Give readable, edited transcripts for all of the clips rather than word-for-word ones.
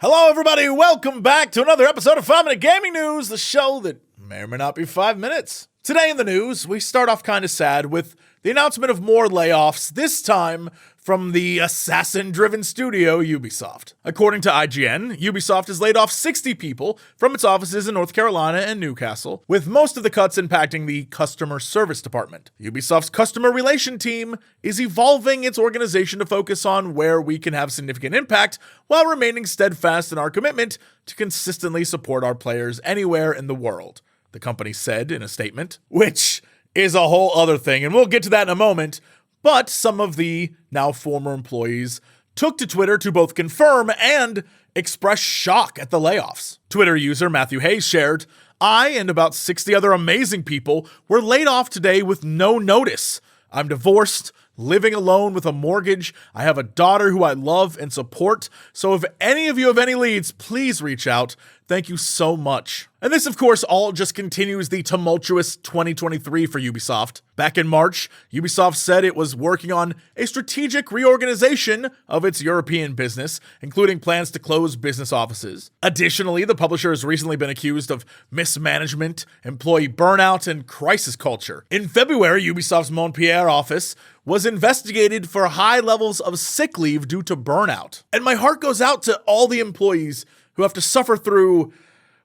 Hello, everybody. Welcome back to another episode of 5 Minute Gaming News, the show that may or may not be 5 minutes. Today in the news, we start off kind of sad with the announcement of more layoffs, this time from the assassin-driven studio Ubisoft. According to IGN, Ubisoft has laid off 60 people from its offices in North Carolina and Newcastle, with most of the cuts impacting the customer service department. Ubisoft's customer relation team is evolving its organization to focus on where we can have significant impact while remaining steadfast in our commitment to consistently support our players anywhere in the world, the company said in a statement, which is a whole other thing, and we'll get to that in a moment. But some of the now former employees took to Twitter to both confirm and express shock at the layoffs. Twitter user Matthew Hayes shared, "I and about 60 other amazing people were laid off today with no notice. I'm divorced, living alone with a mortgage. I have a daughter who I love and support. So if any of you have any leads, please reach out. Thank you so much." And this, of course, all just continues the tumultuous 2023 for Ubisoft. Back in March, Ubisoft said it was working on a strategic reorganization of its European business, including plans to close business offices. Additionally, the publisher has recently been accused of mismanagement, employee burnout, and crisis culture. In February, Ubisoft's Montpellier office was investigated for high levels of sick leave due to burnout. And my heart goes out to all the employees who have to suffer through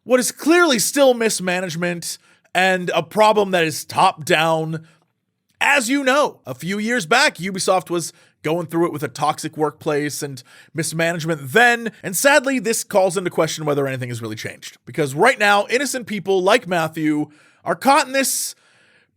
what is clearly still mismanagement and a problem that is top down. As you know, a few years back, Ubisoft was going through it with a toxic workplace and mismanagement then, and sadly, this calls into question whether anything has really changed. Because right now, innocent people like Matthew are caught in this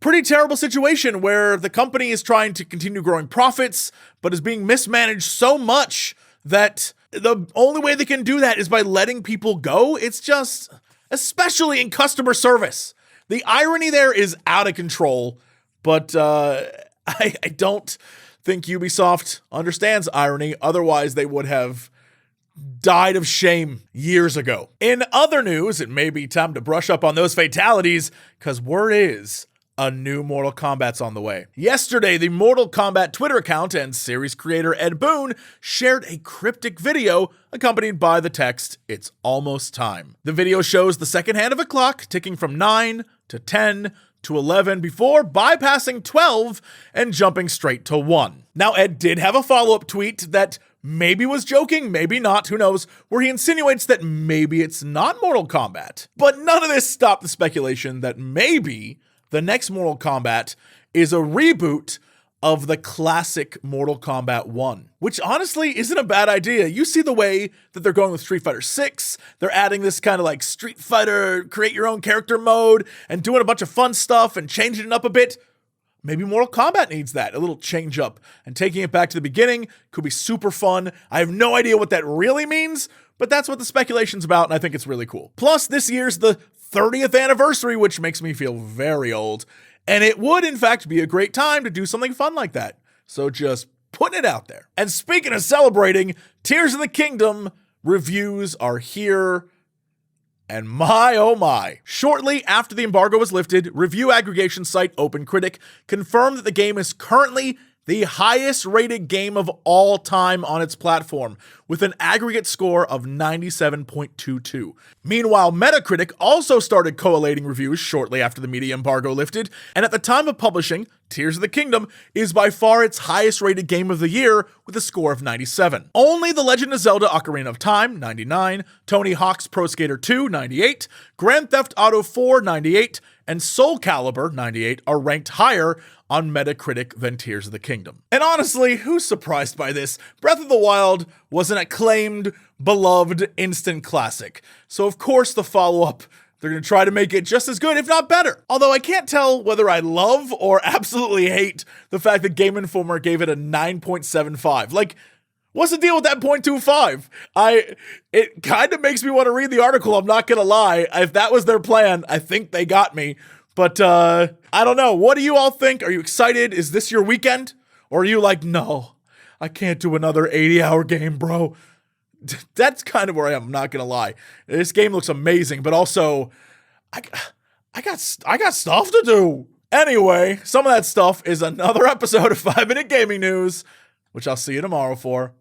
pretty terrible situation where the company is trying to continue growing profits, but is being mismanaged so much that the only way they can do that is by letting people go. It's just, especially in customer service, the irony there is out of control. But I don't think Ubisoft understands irony. Otherwise, they would have died of shame years ago. In other news, it may be time to brush up on those fatalities, because word is a new Mortal Kombat's on the way. Yesterday, the Mortal Kombat Twitter account and series creator Ed Boon shared a cryptic video accompanied by the text, "It's almost time." The video shows the second hand of a clock ticking from 9 to 10 to 11 before bypassing 12 and jumping straight to 1. Now, Ed did have a follow-up tweet that maybe was joking, maybe not, who knows, where he insinuates that maybe it's not Mortal Kombat. But none of this stopped the speculation that maybe the next Mortal Kombat is a reboot of the classic Mortal Kombat 1, which honestly isn't a bad idea. You see the way that they're going with Street Fighter 6. They're adding this kind of like Street Fighter, create your own character mode and doing a bunch of fun stuff and changing it up a bit. Maybe Mortal Kombat needs that, a little change up, and taking it back to the beginning could be super fun. I have no idea what that really means, but that's what the speculation's about, and I think it's really cool. Plus, this year's the 30th anniversary, which makes me feel very old, and it would, in fact, be a great time to do something fun like that. So just putting it out there. And speaking of celebrating, Tears of the Kingdom reviews are here, and my oh my. Shortly after the embargo was lifted, review aggregation site OpenCritic confirmed that the game is currently the highest rated game of all time on its platform, with an aggregate score of 97.22. Meanwhile, Metacritic also started collating reviews shortly after the media embargo lifted, and at the time of publishing, Tears of the Kingdom is by far its highest rated game of the year with a score of 97. Only The Legend of Zelda Ocarina of Time, 99, Tony Hawk's Pro Skater 2, 98, Grand Theft Auto 4, 98, and Soul Calibur, 98, are ranked higher on Metacritic than Tears of the Kingdom. And honestly, who's surprised by this? Breath of the Wild was an acclaimed, beloved instant classic. So of course the follow-up, they're going to try to make it just as good, if not better. Although I can't tell whether I love or absolutely hate the fact that Game Informer gave it a 9.75. Like, what's the deal with that 0.25? It kind of makes me want to read the article, I'm not going to lie. If that was their plan, I think they got me. But I don't know. What do you all think? Are you excited? Is this your weekend? Or are you like, no, I can't do another 80-hour game, bro? That's kind of where I am, I'm not going to lie. This game looks amazing, but also, I got stuff to do. Anyway, some of that stuff is another episode of 5 Minute Gaming News, which I'll see you tomorrow for.